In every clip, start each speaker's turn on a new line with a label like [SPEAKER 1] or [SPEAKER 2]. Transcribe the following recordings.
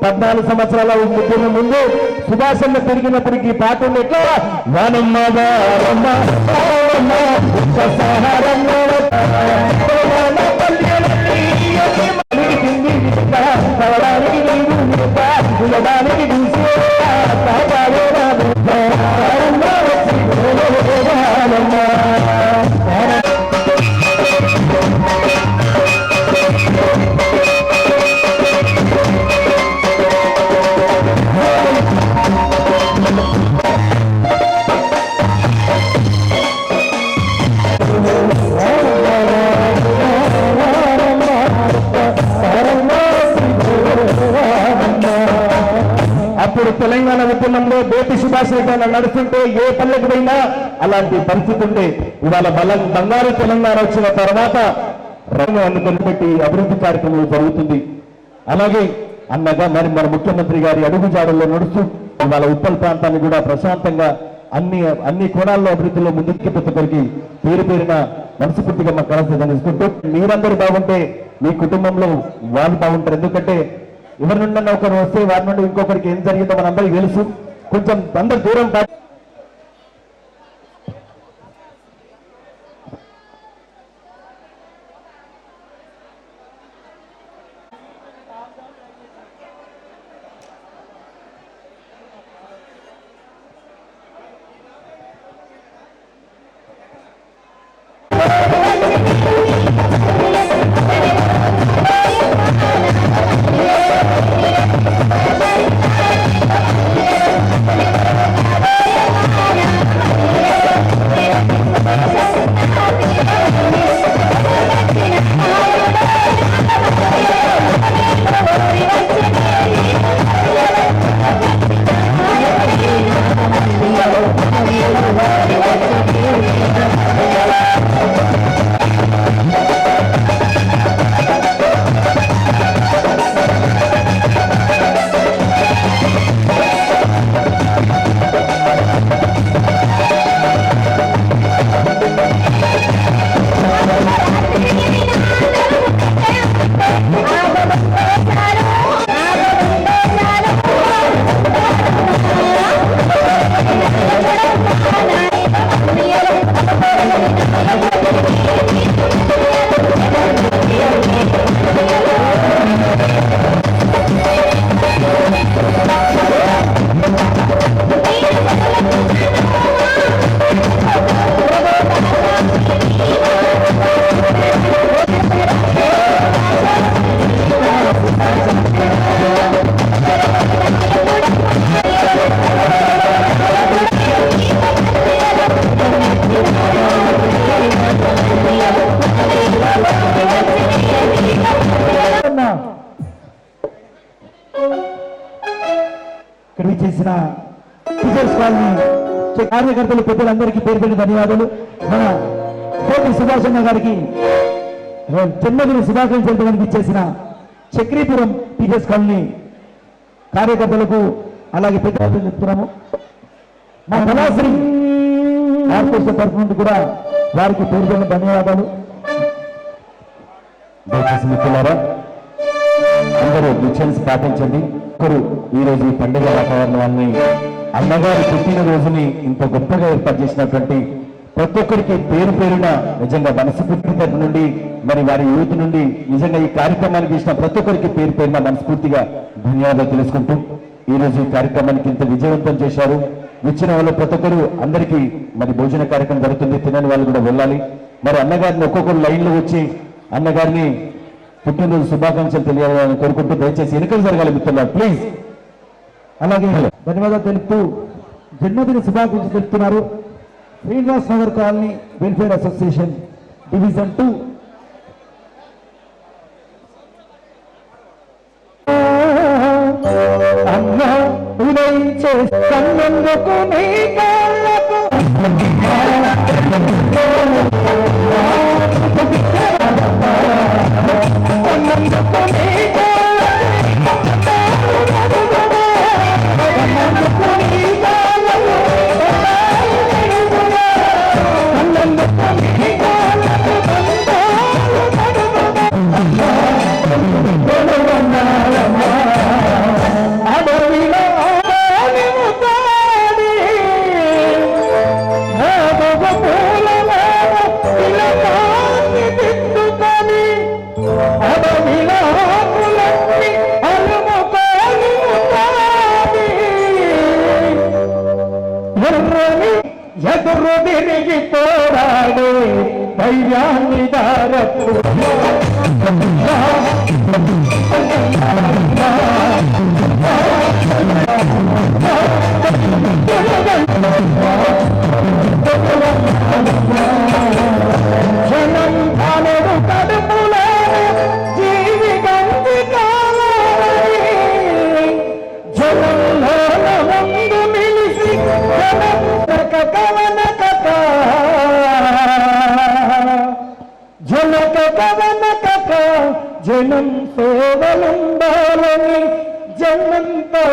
[SPEAKER 1] 14 సంవత్సరాల ముగ్గురు ముందు సుభాషన్న తిరిగినప్పటికీ పాట ఎట్లా వానమ్మ అప్పుడు తెలంగాణ ఉద్యమంలో బేటి సుభాష్ రెడ్డి నడుస్తుంటే ఏ పల్లెకి పోయినా అలాంటి పరిస్థితి ఉంటే ఇవాళ బంగారు తెలంగాణ వచ్చిన తర్వాత రంగు అందుకొని పెట్టి అభివృద్ధి కార్యక్రమం జరుగుతుంది. అలాగే అన్నగా మరి మన ముఖ్యమంత్రి గారి అడుగుజాడల్లో నడుస్తూ ఇవాళ ఉప్పల్ ప్రాంతాన్ని కూడా ప్రశాంతంగా అన్ని కోణాల్లో అభివృద్ధిలో ముందుకు పెట్టుకోరికి పేరు పేరున మనస్ఫూర్తిగా మా కళాశాల తీసుకుంటూ మీరందరూ బాగుంటే మీ కుటుంబంలో వాళ్ళు బాగుంటారు. ఎందుకంటే ఎవరి నుండి ఒకరు వస్తే వారి నుండి ఇంకొకరికి ఏం జరిగిందో మనందరికీ తెలుసు. కొంచెం అందరు దూరం చేసిన టీచర్స్ కాలనీ కార్యకర్తలు పెద్దలందరికీ పేరు పేరు ధన్యవాదాలు. మన కోటి సుభాషన్న గారికి జన్మదిన శుభాకాంక్షలు తెలపడానికి ఇచ్చేసిన చక్రీపురం టీచర్స్ కాలనీ కార్యకర్తలకు అలాగే పెద్దలు చెప్తున్నాము. మా కళాశ్రీ ఆర్కెస్ట్రా తరఫు నుండి కూడా వారికి పేరు పేరు ధన్యవాదాలు. దయచేసి మిత్రులారా అందరూ డిస్టెన్స్ పాటించండి. ఒకరు ఈరోజు ఈ పండుగ వాతావరణాన్ని అన్నగారి పుట్టినరోజుని ఇంత గొప్పగా ఏర్పాటు చేసినటువంటి ప్రతి ఒక్కరికి పేరు పేరున నిజంగా మనస్ఫూర్తి తరఫు నుండి మరి వారి యూత్ నుండి నిజంగా ఈ కార్యక్రమానికి ఇచ్చిన ప్రతి ఒక్కరికి పేరు పేరున మనస్ఫూర్తిగా ధన్యవాదాలు తెలుసుకుంటూ ఈరోజు ఈ కార్యక్రమానికి ఇంత విజయవంతం చేశారు. ఇచ్చిన వాళ్ళు ప్రతి ఒక్కరు అందరికీ మరి భోజన కార్యక్రమం జరుగుతుంది. తినని వాళ్ళు కూడా వెళ్ళాలి. మరి అన్నగారిని ఒక్కొక్కరు లైన్లో వచ్చి అన్నగారిని పుట్టినరోజు శుభాకాంక్షలు తెలియాలని కోరుకుంటూ దయచేసి ఎన్నికలు జరగాలి మిత్రులు ప్లీజ్. అలాగే ధన్యవాదాలు తెలుపుతూ జన్మదిన శుభాకాంక్షలు తెలుపుతున్నారు Srinivas Nagar colony welfare association division 2. అన్న ఉదయించే కన్నందుకు నీ కాళ్ళకు ఎదురు తిరిగి పోరాడే ధైర్యాన్ని దారపు జనం కాలడు కడుపులో జీవి గంటి కాలని జనంలో ముందు నిలిసి కవన కథ జనక కవన కథ జనం సేవలుండాలని జన్మంతో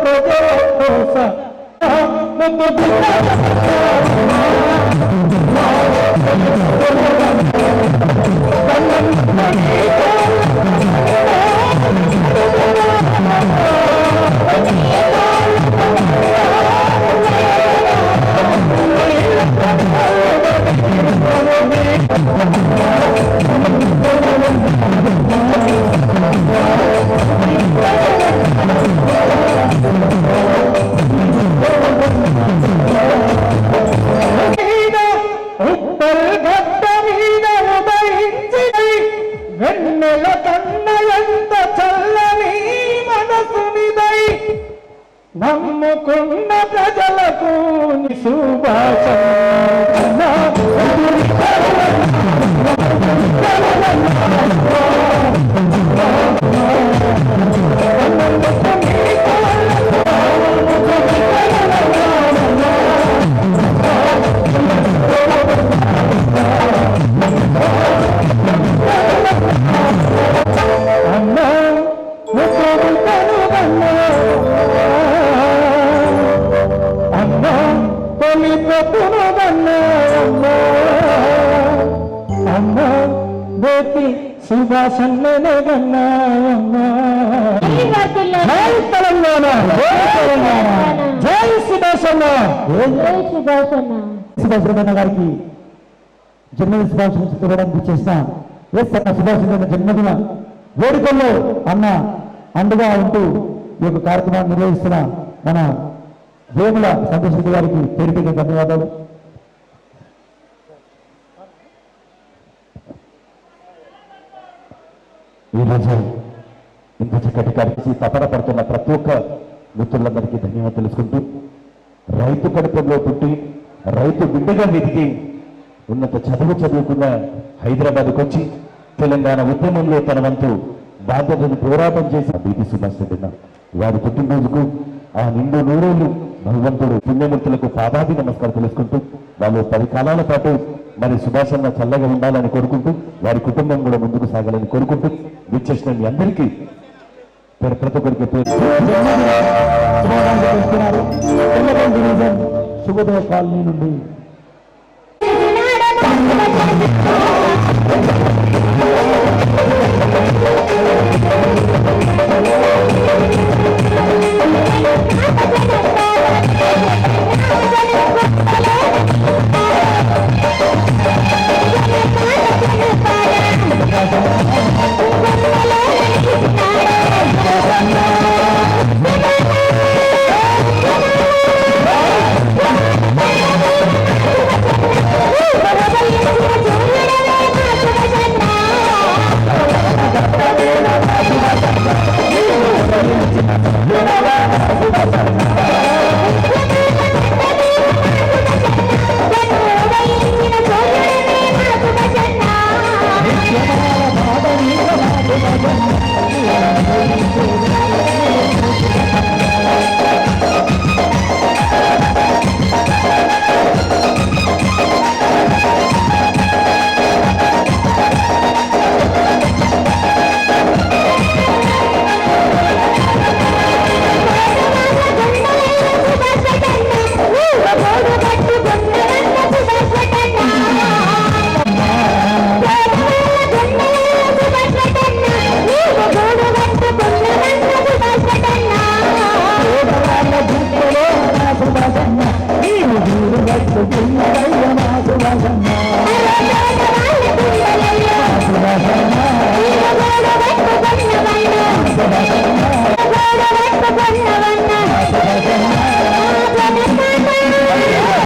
[SPEAKER 1] ప్రజల కోసం వెన్నెల కన్నయంత చల్లని మనసునిదై నమ్ముకున్న ప్రజలకు సుభాషణ సుభాషణనే కన్నా జై తెలంగాణ జై సుభాషణ సుభాషణ గారికి జన్మదిన శుభాకాంక్షలు తెలియడానికి చేసిన సుభాషణ జన్మదిన వేడుకల్లో అన్న అండగా ఉంటూ ఈ యొక్క కార్యక్రమాన్ని నిర్వహిస్తున్న మన వేముల సంతోష్ రెడ్డి గారికి పేరు ధన్యవాదాలు. ఈరోజు ఇంత చక్కటి కార్యక్రమం తపన పడుతున్న ప్రతి ఒక్క మిత్రులందరికీ ధన్యవాదాలు తెలుసుకుంటూ రైతు కడుపులో పుట్టి రైతు బిడ్డగా వెతికి ఉన్నత చదువుకున్న హైదరాబాద్కు వచ్చి తెలంగాణ ఉద్యమంలో తన వంతు బాధ్యతను పోరాటం చేసిన బీపీ సుభాష్ రెడ్డి వారి పుట్టినరోజుకు ఆ నిండు నూరేళ్లు భగవంతుడు పుణ్యమూర్తులకు పాదాది నమస్కారం తెలుసుకుంటూ వాళ్ళు 10 కాలాల పాటు మరి సుభాషణ చల్లగా ఉండాలని కోరుకుంటూ వారి కుటుంబం కూడా ముందుకు సాగాలని కోరుకుంటూ విచ్చేసిన మీ అందరికీ ప్రతి ఒక్కరికి శుభోదయ కాలనీ నుండి
[SPEAKER 2] Bye.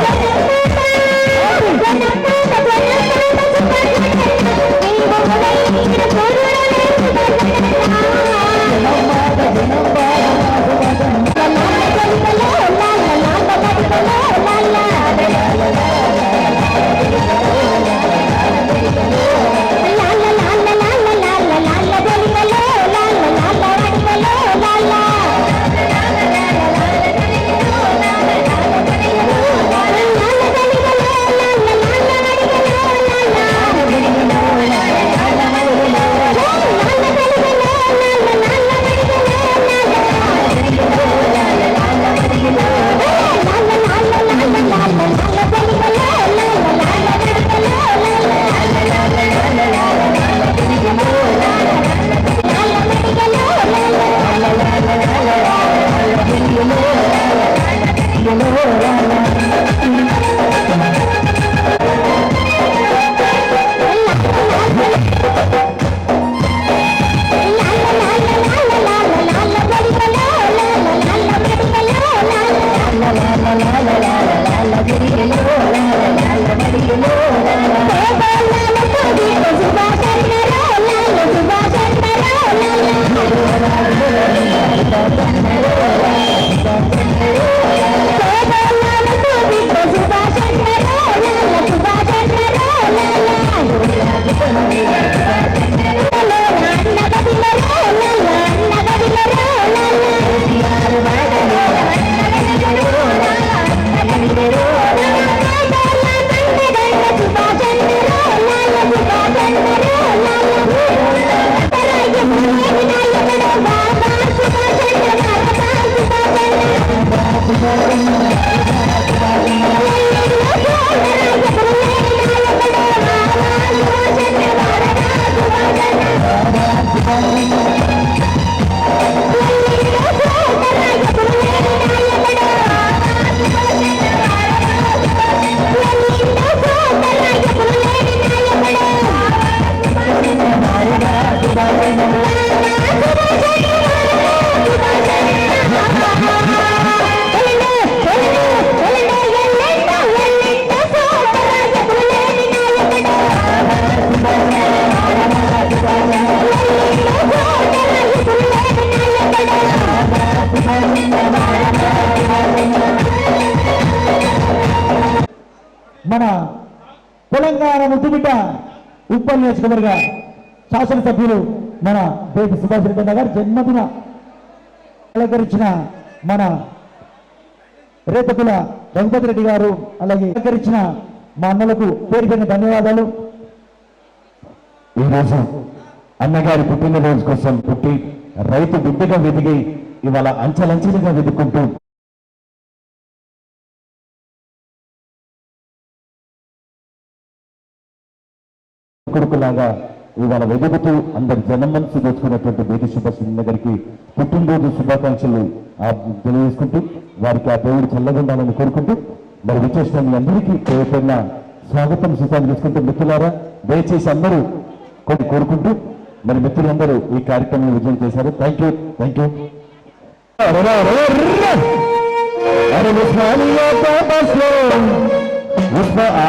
[SPEAKER 2] మన తెలంగాణ ముద్దుబిడ్డ ఉప్పల్ నియోజకవర్గ శాసనసభ్యులు మన బేటి సుభాష్ రెడ్డి అన్న గారు జన్మదిన అలంకరించిన మన రేతకుల రఘుపతి రెడ్డి గారు, అలాగే అలంకరించిన మా అన్నలకు పేరు పేరున ధన్యవాదాలు.
[SPEAKER 1] ఈరోజు అన్నగారి పుట్టినరోజు కోసం పుట్టి రైతు బిడ్డగా వెదిగి ఇవాళ అంచెలంచెలుగా వెతుక్కుంటూ కొడుకులాగా ఇవాళ వెదుగుతూ అందరి జనం మనసు దోచుకున్నటువంటి బేటి సుభాష్ గారికి పుట్టినరోజు శుభాకాంక్షలు తెలియజేసుకుంటూ వారికి ఆ దేవుడు చల్లగుండాలని కోరుకుంటూ మరి విచ్చేసిన మీ అందరికీ పేరుపైన స్వాగతం సూచన చేసుకుంటూ మిత్రులారా దయచేసి అందరూ కొన్ని కోరుకుంటూ మరి మిత్రులందరూ ఈ కార్యక్రమం విజయం చేశారు. Thank you.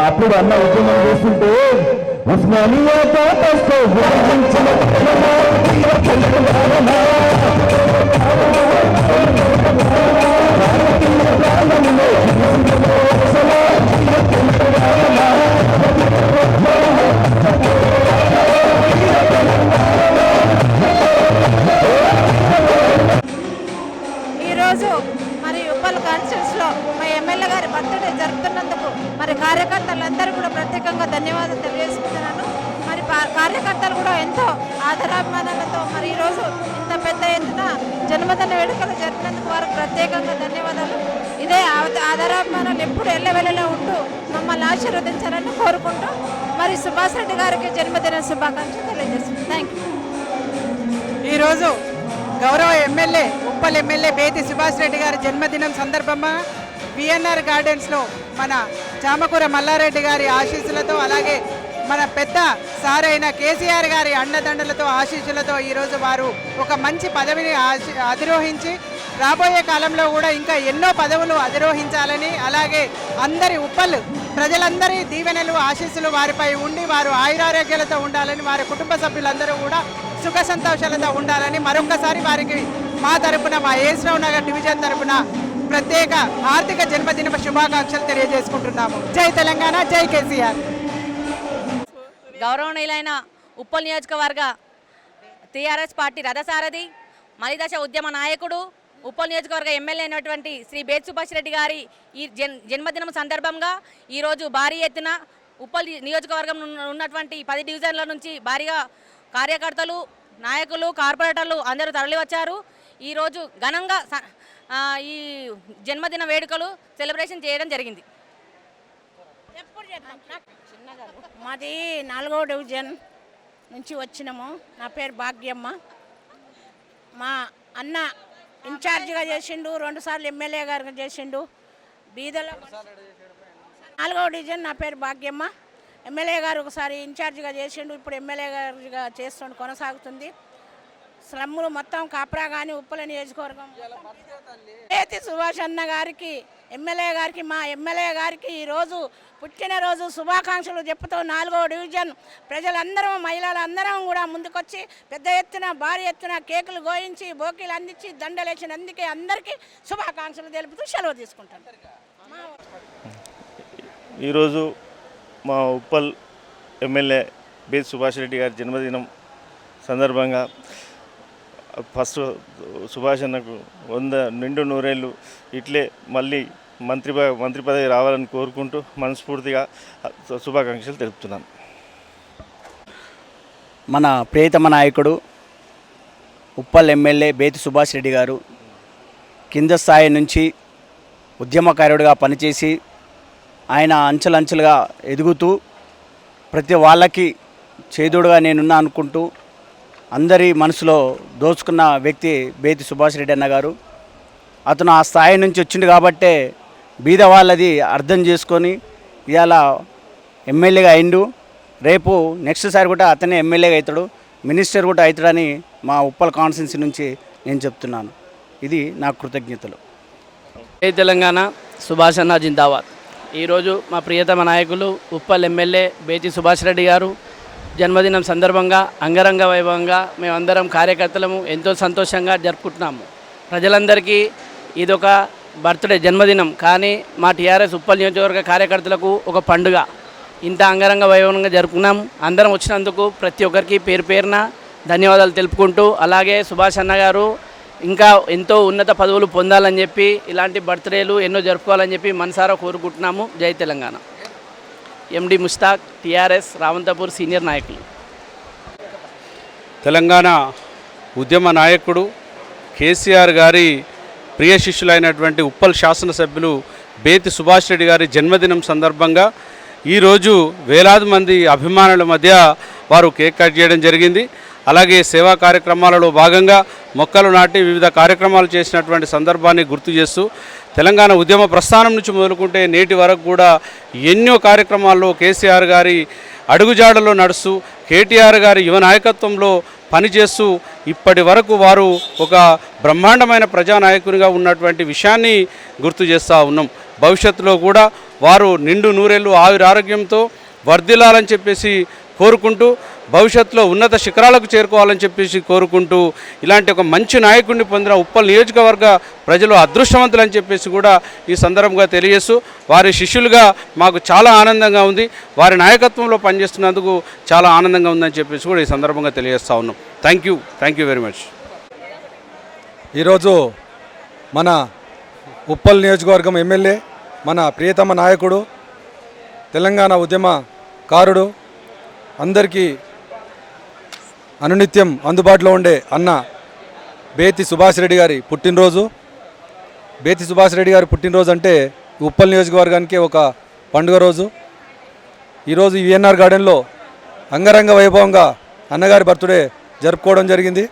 [SPEAKER 1] అప్పుడు అన్న ఉద్యమం చేస్తుంటే ఉస్మానియా కాపస్తో
[SPEAKER 3] ఈరోజు మరి ఉప్పల్ కాన్స్టిట్యూన్సీలో మా ఎమ్మెల్యే గారి బర్త్డే జరుపుతున్నందుకు మరి కార్యకర్తలందరూ కూడా ప్రత్యేకంగా ధన్యవాదాలు తెలియజేస్తున్నాను. మరి కార్యకర్తలు కూడా ఎంతో ఆదరాభిమానాలతో మరి ఈరోజు ఇంత పెద్ద ఎత్తున జన్మదిన వేడుకలు జరిపినందుకు వారికి ప్రత్యేకంగా ధన్యవాదాలు. ఇదే ఆదరాభిమానాలు ఎప్పుడు ఎల్లవెల్లలా ఉంటూ మమ్మల్ని ఆశీర్వదించాలని కోరుకుంటూ మరి సుభాష్ రెడ్డి గారికి జన్మదిన శుభాకాంక్షలు తెలియజేస్తున్నాను. Thank you.
[SPEAKER 4] ఈరోజు గౌరవ ఎమ్మెల్యే ఉప్పల్ ఎమ్మెల్యే బేతి సుభాష్ రెడ్డి గారి జన్మదినం సందర్భంగా విఎన్ఆర్ గార్డెన్స్లో మన చామకూర మల్లారెడ్డి గారి ఆశీస్సులతో, అలాగే మన పెద్ద సార్ అయిన కేసీఆర్ గారి అండదండలతో ఆశీస్సులతో ఈరోజు వారు ఒక మంచి పదవిని అధిరోహించి రాబోయే కాలంలో కూడా ఇంకా ఎన్నో పదవులు అధిరోహించాలని, అలాగే అందరి ఉప్పల్ ప్రజలందరి దీవెనలు ఆశీస్సులు వారిపై ఉండి వారు ఆయురారోగ్యాలతో ఉండాలని, వారి కుటుంబ సభ్యులందరూ కూడా సుఖ సంతోషాలతో ఉండాలని మరొకసారి వారికి మా తరపున, మా ఏస్రావు నగర్ డివిజన్ తరపున ప్రత్యేక ఆర్థిక జన్మదిన శుభాకాంక్షలు తెలియజేసుకుంటున్నాము. జై తెలంగాణ, జై కేసీఆర్.
[SPEAKER 5] గౌరవనీయులైన ఉప్పల్ నియోజకవర్గ టీఆర్ఎస్ పార్టీ రథసారథి, మలిదశ ఉద్యమ నాయకుడు, ఉప్పల్ నియోజకవర్గ ఎమ్మెల్యే అయినటువంటి శ్రీ బేతి సుభాష్ రెడ్డి గారి ఈ జన్మదినం సందర్భంగా ఈరోజు భారీ ఎత్తున ఉప్పల్ నియోజకవర్గం ఉన్నటువంటి 10 డివిజన్ల నుంచి భారీగా కార్యకర్తలు, నాయకులు, కార్పొరేటర్లు అందరూ తరలివచ్చారు. ఈరోజు ఘనంగా ఈ జన్మదిన వేడుకలు సెలబ్రేషన్ చేయడం జరిగింది.
[SPEAKER 3] మాది 4వ డివిజన్ నుంచి వచ్చినాము. నా పేరు భాగ్యమ్మ. మా అన్న ఇన్ఛార్జిగా చేసిండు, 2 సార్లు ఎమ్మెల్యే గారుగా చేసిండు. బీదల 4వ డివిజన్. నా పేరు భాగ్యమ్మ. ఎమ్మెల్యే గారు ఒకసారి ఇన్ఛార్జిగా చేసిండు, ఇప్పుడు ఎమ్మెల్యే గారిగా చేస్తుండు, కొనసాగుతుంది. స్లమ్ములు మొత్తం కాపరా కానీ ఉప్పల నియోజకవర్గం బేతి సుభాష్ అన్న గారికి, ఎమ్మెల్యే గారికి, మా ఎమ్మెల్యే గారికి ఈరోజు పుట్టినరోజు శుభాకాంక్షలు చెప్తూ 4వ డివిజన్ ప్రజలందరం, మహిళలందరం కూడా ముందుకొచ్చి పెద్ద ఎత్తున, భారీ ఎత్తున కేకులు గోయించి, బోకీలు అందించి, దండలేసినందుకే అందరికీ శుభాకాంక్షలు తెలుపుతూ సెలవు తీసుకుంటాను.
[SPEAKER 6] ఈరోజు మా ఉప్పల్ ఎమ్మెల్యే బేతి సుభాష్ రెడ్డి గారి జన్మదినం సందర్భంగా ఫస్ట్ సుభాష్ అన్నకు 100 నిండు నూరేళ్ళు ఇట్లే మళ్ళీ మంత్రి పదవి రావాలని కోరుకుంటూ మనస్ఫూర్తిగా శుభాకాంక్షలు తెలుపుతున్నాను.
[SPEAKER 7] మన ప్రియతమ నాయకుడు ఉప్పల్ ఎమ్మెల్యే బేతి సుభాష్ రెడ్డి గారు కింద స్థాయి నుంచి ఉద్యమకారుడిగా పనిచేసి ఆయన అంచెలంచెలుగా ఎదుగుతూ ప్రతి వాళ్ళకి చేదోడుగా నేనున్నా అనుకుంటూ అందరి మనసులో దోచుకున్న వ్యక్తి బేతి సుభాష్ రెడ్డి అన్న గారు. అతను ఆ స్థాయి నుంచి వచ్చిండు కాబట్టే బీద వాళ్ళది అర్థం చేసుకొని ఇవాళ ఎమ్మెల్యేగా అయిండు. రేపు నెక్స్ట్ సారి కూడా అతనే ఎమ్మెల్యేగా అవుతాడు, మినిస్టర్ కూడా అవుతాడని మా ఉప్పల్ కాన్స్టిట్యున్సీ నుంచి నేను చెప్తున్నాను. ఇది నా కృతజ్ఞతలు.
[SPEAKER 8] జై తెలంగాణ, సుభాష్ అన్న జిందాబాద్. ఈరోజు మా ప్రియతమ నాయకులు ఉప్పల్ ఎమ్మెల్యే బేతి సుభాష్ రెడ్డి గారు జన్మదినం సందర్భంగా అంగరంగ వైభవంగా మేమందరం కార్యకర్తలము ఎంతో సంతోషంగా జరుపుకుంటున్నాము. ప్రజలందరికీ ఇదొక బర్త్డే జన్మదినం, కానీ మా టీఆర్ఎస్ ఉప్పల్ నియోజకవర్గ కార్యకర్తలకు ఒక పండుగ. ఇంత అంగరంగ వైభవంగా జరుపుకున్నాం. అందరం వచ్చినందుకు ప్రతి ఒక్కరికి పేరు పేరున ధన్యవాదాలు తెలుపుకుంటూ, అలాగే సుభాష్ అన్న గారు ఇంకా ఎంతో ఉన్నత పదవులు పొందాలని చెప్పి, ఇలాంటి బర్త్డేలు ఎన్నో జరుపుకోవాలని చెప్పి మనసారా కోరుకుంటున్నాము. జై తెలంగాణ. ఎండి ముస్తాక్, టీఆర్ఎస్ రావంతపూర్ సీనియర్ నాయకులు.
[SPEAKER 9] తెలంగాణ ఉద్యమ నాయకుడు కేసీఆర్ గారి ప్రియ శిష్యులైనటువంటి ఉప్పల్ శాసనసభ్యులు బేతి సుభాష్ రెడ్డి గారి జన్మదినం సందర్భంగా ఈరోజు వేలాది మంది అభిమానుల మధ్య వారు కేక్ కట్ చేయడం జరిగింది. అలాగే సేవా కార్యక్రమాలలో భాగంగా మొక్కలు నాటి వివిధ కార్యక్రమాలు చేసినటువంటి సందర్భాన్ని గుర్తు చేస్తూ, తెలంగాణ ఉద్యమ ప్రస్థానం నుంచి మొదలుకుంటే నేటి వరకు కూడా ఎన్నో కార్యక్రమాల్లో కేసీఆర్ గారి అడుగుజాడలో నడుస్తూ, కేటీఆర్ గారి యువ నాయకత్వంలో పనిచేస్తూ ఇప్పటి వరకు వారు ఒక బ్రహ్మాండమైన ప్రజానాయకునిగా ఉన్నటువంటి విషయాన్ని గుర్తు చేస్తూ ఉన్నాం. భవిష్యత్తులో కూడా వారు నిండు నూరేళ్ళు ఆయురారోగ్యంతో వర్ధిల్లాలని చెప్పేసి కోరుకుంటూ, భవిష్యత్తులో ఉన్నత శిఖరాలకు చేరుకోవాలని చెప్పేసి కోరుకుంటూ, ఇలాంటి ఒక మంచి నాయకుడిని పొందిన ఉప్పల్ నియోజకవర్గ ప్రజలు అదృష్టవంతులని చెప్పేసి కూడా ఈ సందర్భంగా తెలియజేస్తూ, వారి శిష్యులుగా మాకు చాలా ఆనందంగా ఉంది, వారి నాయకత్వంలో పనిచేస్తున్నందుకు చాలా ఆనందంగా ఉందని చెప్పేసి కూడా ఈ సందర్భంగా తెలియజేస్తూ ఉన్నాం. Thank you very much.
[SPEAKER 10] ఈరోజు మన ఉప్పల్ నియోజకవర్గం ఎమ్మెల్యే, మన ప్రియతమ నాయకుడు, తెలంగాణ ఉద్యమకారుడు, అందరికీ అనునిత్యం అందుబాటులో ఉండే అన్న బేతి సుభాష్ రెడ్డి గారి పుట్టినరోజు. బేతి సుభాష్ రెడ్డి గారి పుట్టినరోజు అంటే ఉప్పల్ నియోజకవర్గానికి ఒక పండుగ రోజు. ఈరోజు విఎన్ఆర్ గార్డెన్లో అంగరంగ వైభవంగా అన్నగారి బర్త్డే జరుపుకోవడం జరిగింది.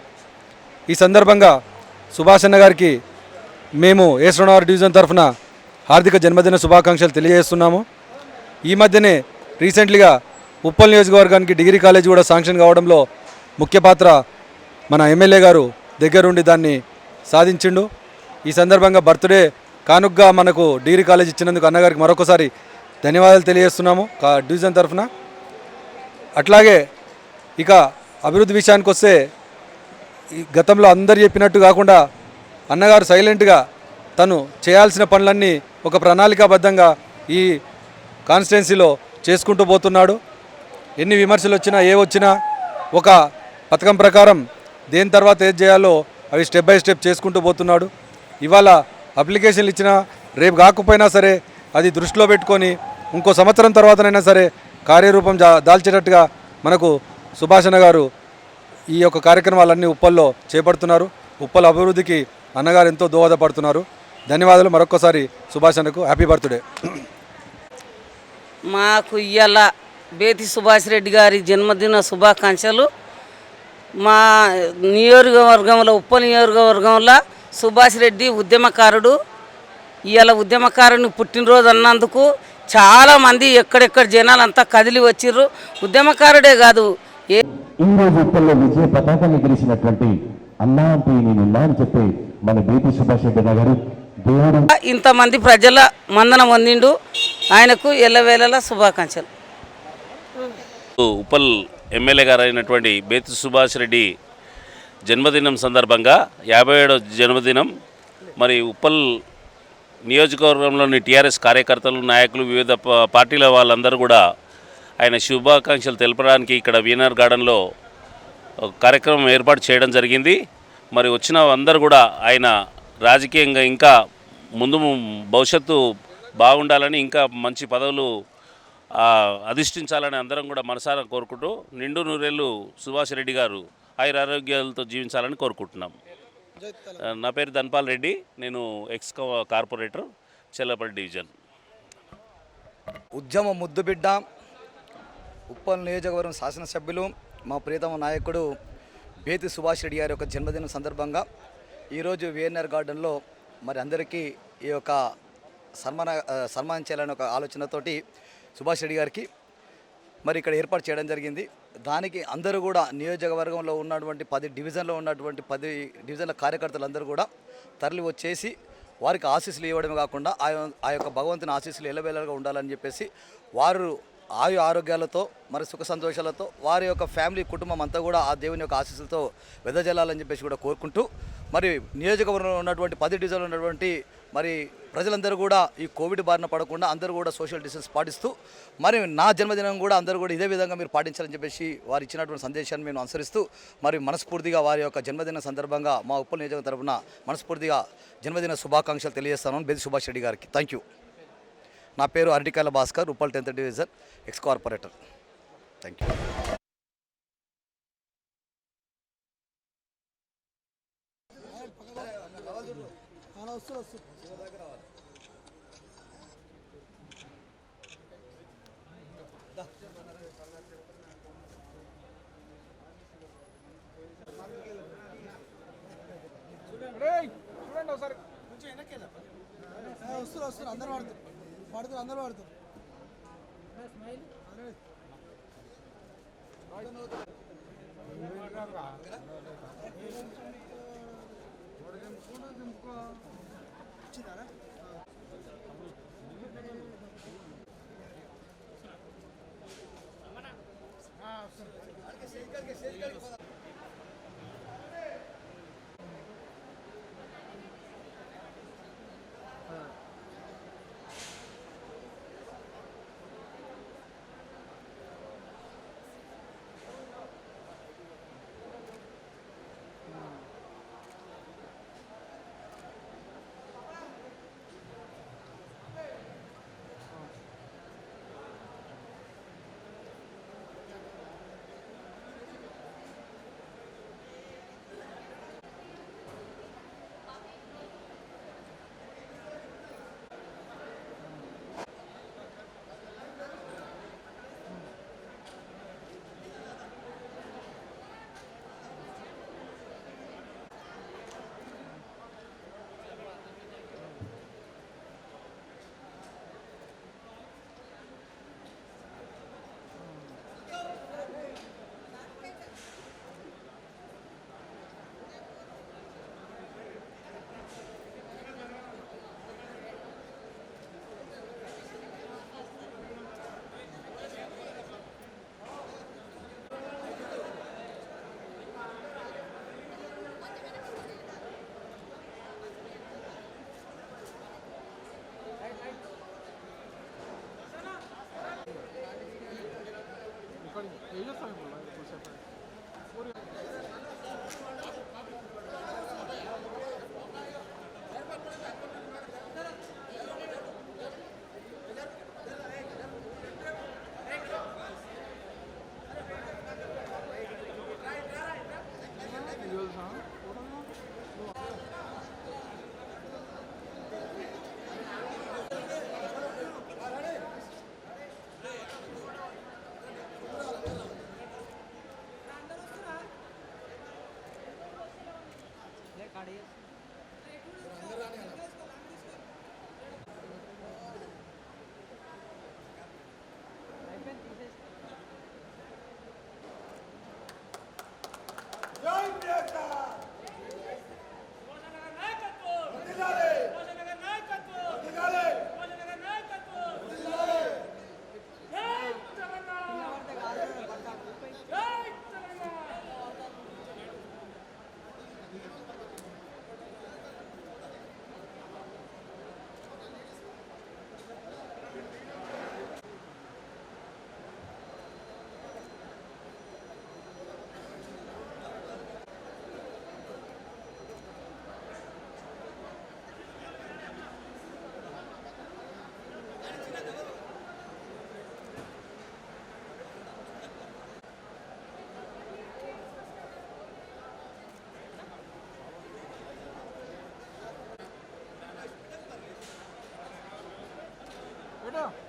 [SPEAKER 10] ఈ సందర్భంగా సుభాష్ అన్న గారికి మేము ఏసనవారి డివిజన్ తరఫున హార్దిక జన్మదిన శుభాకాంక్షలు తెలియజేస్తున్నాము. ఈ మధ్యనే రీసెంట్లీగా ఉప్పల్ నియోజకవర్గానికి డిగ్రీ కాలేజీ కూడా శాంక్షన్ కావడంలో ముఖ్య పాత్ర మన ఎమ్మెల్యే గారు దగ్గరుండి దాన్ని సాధించిండు. ఈ సందర్భంగా బర్త్డే కానుగ్గా మనకు డిగ్రీ కాలేజ్ ఇచ్చినందుకు అన్నగారికి మరొకసారి ధన్యవాదాలు తెలియజేస్తున్నాము డివిజన్ తరఫున. అట్లాగే ఇక అభివృద్ధి విషయానికి వస్తే, ఈ గతంలో అందరు చెప్పినట్టు కాకుండా అన్నగారు సైలెంట్గా తను చేయాల్సిన పనులన్నీ ఒక ప్రణాళికాబద్ధంగా ఈ కాన్స్టిట్యున్సీలో చేసుకుంటూ పోతున్నాడు. ఎన్ని విమర్శలు వచ్చినా వచ్చినా ఒక పథకం ప్రకారం దేని తర్వాత ఏది చేయాలో అవి స్టెప్ బై స్టెప్ చేసుకుంటూ పోతున్నాడు. ఇవాళ అప్లికేషన్లు ఇచ్చినా రేపు కాకపోయినా సరే అది దృష్టిలో పెట్టుకొని ఇంకో సంవత్సరం తర్వాతనైనా సరే కార్యరూపం దాల్చేటట్టుగా మనకు సుభాషణ గారు ఈ యొక్క కార్యక్రమాలన్నీ ఉప్పల్లో చేపడుతున్నారు. ఉప్పల్ అభివృద్ధికి అన్నగారు ఎంతో దోహదపడుతున్నారు. ధన్యవాదాలు మరొక్కసారి సుభాషణకు. Happy birthday.
[SPEAKER 11] మాకు ఇవాళ బేతి సుభాష్ రెడ్డి గారి జన్మదిన శుభాకాంక్షలు. మా నియోజకవర్గంలో ఉప్పల్ నియోజకవర్గంలో సుభాష్ రెడ్డి ఉద్యమకారుడు. ఇవాళ ఉద్యమకారుని పుట్టినరోజు అన్నందుకు చాలామంది ఎక్కడెక్కడ జనాలంతా కదిలి వచ్చిర్రు. ఉద్యమకారుడే కాదు,
[SPEAKER 1] ఈరోజు ఉప్పల్లో విజయ పతాకాన్ని గెలిచినటువంటి అన్నా అంటే నేనున్నా అని చెప్పి మన బేతి సుభాష్ రెడ్డి గారు దేవుడు
[SPEAKER 11] ఇంతమంది ప్రజల మందన పొందిండు. ఆయనకు ఎల్లవేళలా శుభాకాంక్షలు.
[SPEAKER 12] ఉప్పల్ ఎమ్మెల్యే గారు అయినటువంటి బేతి సుభాష్ రెడ్డి జన్మదినం సందర్భంగా 57వ జన్మదినం మరి ఉప్పల్ నియోజకవర్గంలోని టీఆర్ఎస్ కార్యకర్తలు, నాయకులు, వివిధ పార్టీల వాళ్ళందరూ కూడా ఆయన శుభాకాంక్షలు తెలపడానికి ఇక్కడ విఎన్ఆర్ గార్డెన్లో కార్యక్రమం ఏర్పాటు చేయడం జరిగింది. మరి వచ్చిన అందరూ కూడా ఆయన రాజకీయంగా ఇంకా ముందు భవిష్యత్తు బాగుండాలని, ఇంకా మంచి పదవులు అధిష్ఠించాలని అందరం కూడా మనసారా కోరుకుంటూ నిండు నూరేళ్ళు సుభాష్ రెడ్డి గారు ఆయురారోగ్యాలతో జీవించాలని కోరుకుంటున్నాం. నా పేరు ధన్పాల్ రెడ్డి, నేను ఎక్స్ కార్పొరేటర్ చెల్లపల్లి డివిజన్.
[SPEAKER 13] ఉద్యమ ముద్దుబిడ్డ ఉప్పల్ నియోజకవర్గం శాసనసభ్యులు మా ప్రియతమ నాయకుడు బేతి సుభాష్ రెడ్డి గారి యొక్క జన్మదినం సందర్భంగా ఈరోజు విఎన్ఆర్ గార్డెన్లో మరి అందరికీ ఈ యొక్క సన్మానించాలనే ఒక ఆలోచనతోటి సుభాష్ రెడ్డి గారికి మరి ఇక్కడ ఏర్పాటు చేయడం జరిగింది. దానికి అందరూ కూడా నియోజకవర్గంలో ఉన్నటువంటి 10 డివిజన్లో ఉన్నటువంటి 10 డివిజన్ల కార్యకర్తలందరూ కూడా తరలి వచ్చేసి వారికి ఆశీస్సులు ఇవ్వడమే కాకుండా ఆ యొక్క భగవంతుని ఆశీస్సులు ఎల్లవేళగా ఉండాలని చెప్పేసి వారు ఆరోగ్యాలతో మరి సుఖ సంతోషాలతో వారి యొక్క ఫ్యామిలీ కుటుంబం అంతా కూడా ఆ దేవుని యొక్క ఆశీస్సులతో వెదజల్లాలని చెప్పేసి కూడా కోరుకుంటూ మరి నియోజకవర్గంలో ఉన్నటువంటి 10 డివిజన్లో ఉన్నటువంటి మరి ప్రజలందరూ కూడా ఈ కోవిడ్ బారిన పడకుండా అందరూ కూడా సోషల్ డిస్టెన్స్ పాటిస్తూ మరి నా జన్మదినం కూడా అందరూ కూడా ఇదే విధంగా మీరు పాటించాలని చెప్పేసి వారు ఇచ్చినటువంటి సందేశాన్ని మేము అనుసరిస్తూ మరి మనస్ఫూర్తిగా వారి యొక్క జన్మదిన సందర్భంగా మా ఉప్పల్ నియోజకవర్గం తరఫున మనస్ఫూర్తిగా జన్మదిన శుభాకాంక్షలు తెలియజేస్తాను బేతి సుభాష్ రెడ్డి గారికి. Thank you. నా పేరు అరటికాయల Bhaskar, Uppal 10th division ex corporator. Thank you.
[SPEAKER 2] చూడండి ఒకసారి కొంచెం వెనక్కి వస్తారు అందరూ వాడుతారు అందరూ వాడుతారు.
[SPEAKER 14] बेटा